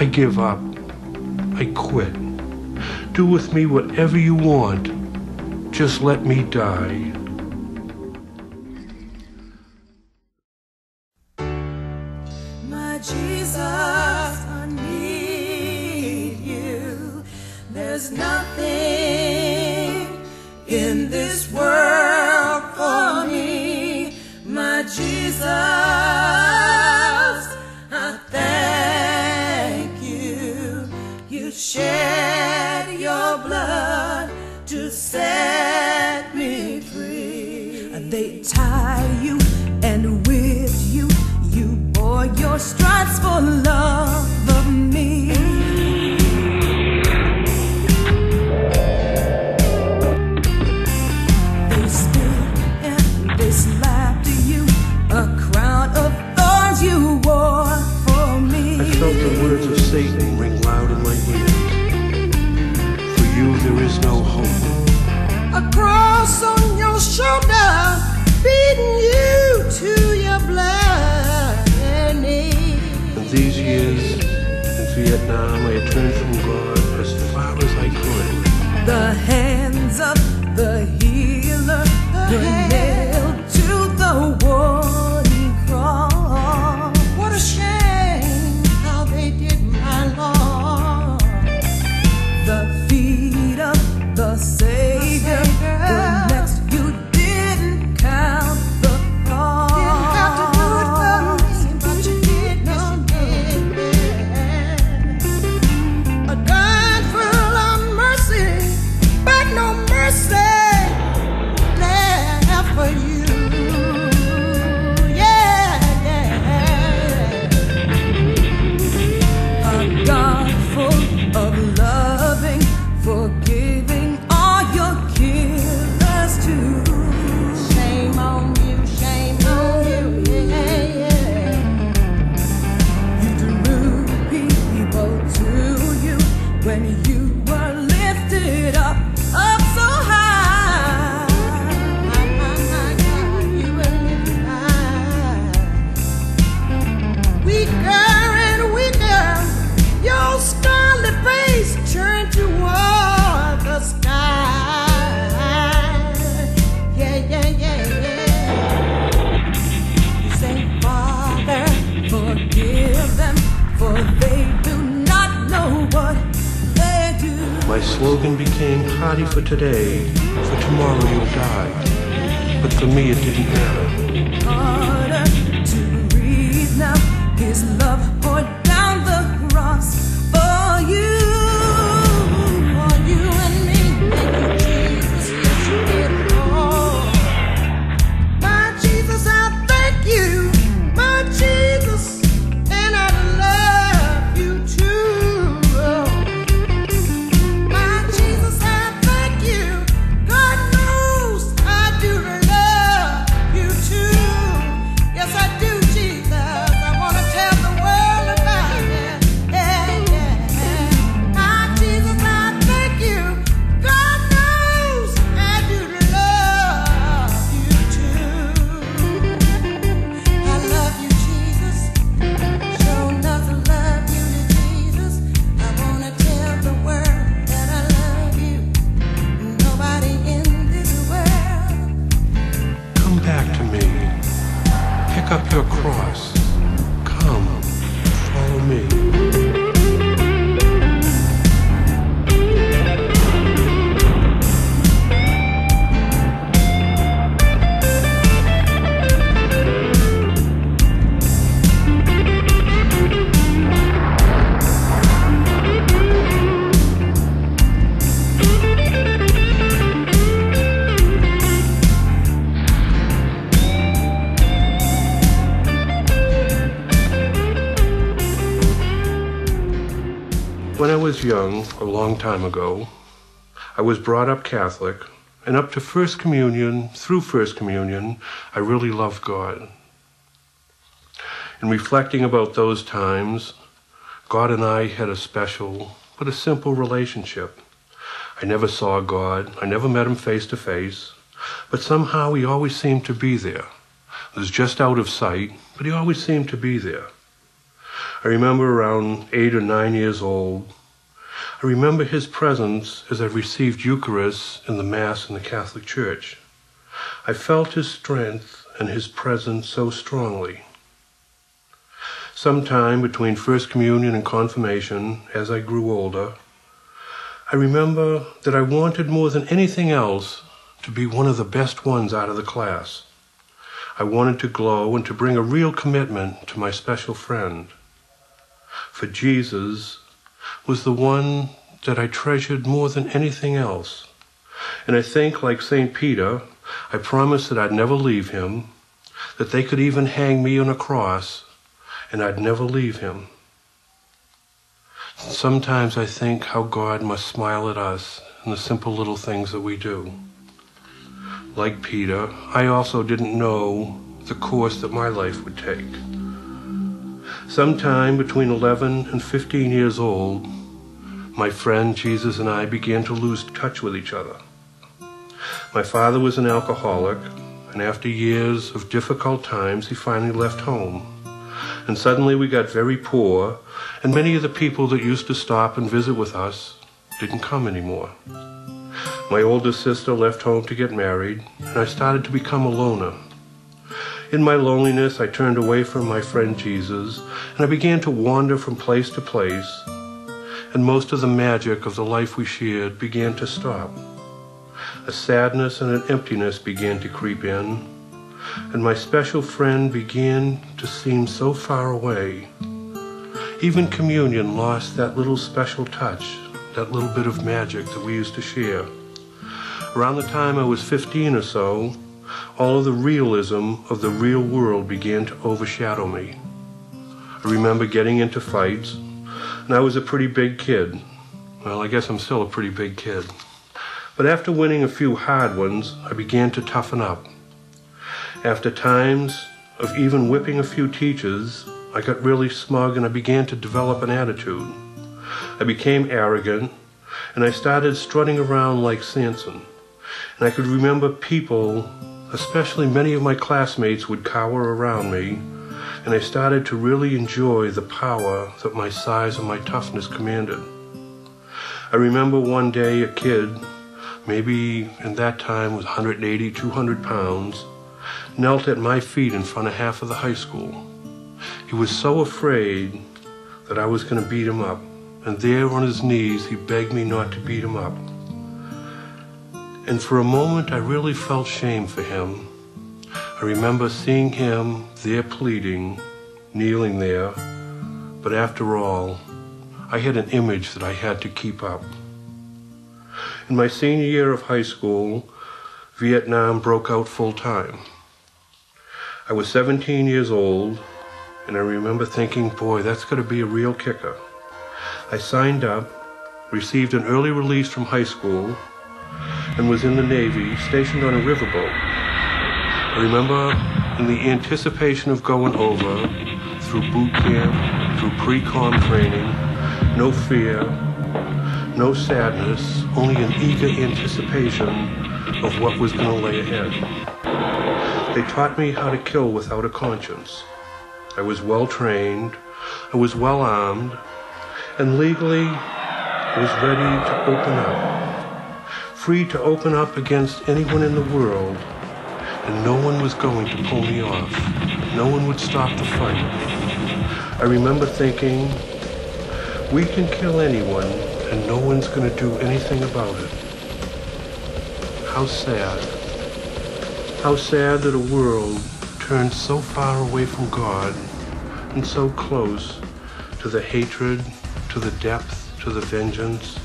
I give up. I quit. Do with me whatever you want. Just let me die. My Jesus, I need you. There's nothing in this world for me. My Jesus, I thank you. You shed your blood to set me free. They tie you and whip you. You bore your stripes for love of me. They spit and they slapped you, a crown of thorns you wore for me. I felt the words of Satan ring loud in my ears. For you there is no hope. A cross on your shoulder, beating you to your blood and knees. In these years in Viet Nam, I had turned from God as far as I could. The hands of the healer were nailed to the wooden cross. What a shame how they did my Lord. The feet of the Savior were next. You didn't count the cost. Didn't have to do it for me, but you did. No, a God full of mercy, but no mercy left for you. Yeah, yeah. A God full of loving, forgiving all your killers too. Shame on you, yeah, yeah. You drew people to you when you were lifted up so high. My God, you were lifted high. Weaker and weaker, your scarlet face turned toward the sky. Yeah, yeah, yeah, yeah. You say, Father, forgive them, for they do not know what they do. My slogan became hardy for today, for tomorrow you'll die. But for me it didn't matter. Harder to breathe now. His love poured down the cross for you. For you and me. Thank you, Jesus. Yes, you did it all. My Jesus, I thank you. My Jesus, and I love you too. My Jesus, I thank you. God knows I do love you too. Yes, I do, Jesus. I want to tell the world about it. Yeah, yeah. My Jesus, I thank you. God knows I do love you too. I love you, Jesus. Show enough to love you, Jesus. I want to tell the world that I love you. Nobody in this world. Come back to me. Pick up your cross. Come, follow me. When I was young, a long time ago, I was brought up Catholic, and up to First Communion, through First Communion, I really loved God. In reflecting about those times, God and I had a special, but a simple relationship. I never saw God, I never met him face to face, but somehow he always seemed to be there. It was just out of sight, but he always seemed to be there. I remember around 8 or 9 years old. I remember his presence as I received Eucharist in the Mass in the Catholic Church. I felt his strength and his presence so strongly. Sometime between First Communion and Confirmation, as I grew older, I remember that I wanted more than anything else to be one of the best ones out of the class. I wanted to glow and to bring a real commitment to my special friend. For Jesus was the one that I treasured more than anything else. And I think, like St. Peter, I promised that I'd never leave him, that they could even hang me on a cross, and I'd never leave him. Sometimes I think how God must smile at us in the simple little things that we do. Like Peter, I also didn't know the course that my life would take. Sometime between 11 and 15 years old, my friend Jesus and I began to lose touch with each other. My father was an alcoholic, and after years of difficult times, he finally left home. And suddenly we got very poor, and many of the people that used to stop and visit with us didn't come anymore. My older sister left home to get married, and I started to become a loner. In my loneliness, I turned away from my friend Jesus, and I began to wander from place to place, and most of the magic of the life we shared began to stop. A sadness and an emptiness began to creep in, and my special friend began to seem so far away. Even communion lost that little special touch, that little bit of magic that we used to share. Around the time I was 15 or so, all of the realism of the real world began to overshadow me. I remember getting into fights, and I was a pretty big kid. Well, I guess I'm still a pretty big kid. But after winning a few hard ones, I began to toughen up. After times of even whipping a few teachers, I got really smug and I began to develop an attitude. I became arrogant, and I started strutting around like Samson. And I could remember people, especially many of my classmates, would cower around me, and I started to really enjoy the power that my size and my toughness commanded. I remember one day a kid, maybe in that time was 180, 200 pounds, knelt at my feet in front of half of the high school. He was so afraid that I was going to beat him up, and there on his knees he begged me not to beat him up. And for a moment I really felt shame for him. I remember seeing him there pleading, kneeling there, but after all, I had an image that I had to keep up. In my senior year of high school, Vietnam broke out full time. I was 17 years old, and I remember thinking, boy, that's going to be a real kicker. I signed up, received an early release from high school, and was in the Navy, stationed on a riverboat. I remember in the anticipation of going over, through boot camp, through pre-com training, no fear, no sadness, only an eager anticipation of what was going to lay ahead. They taught me how to kill without a conscience. I was well trained, I was well armed, and legally was ready to open up. Free to open up against anyone in the world, and no one was going to pull me off. No one would stop the fight. I remember thinking, we can kill anyone, and no one's going to do anything about it. How sad. How sad that a world turned so far away from God and so close to the hatred, to the depth, to the vengeance,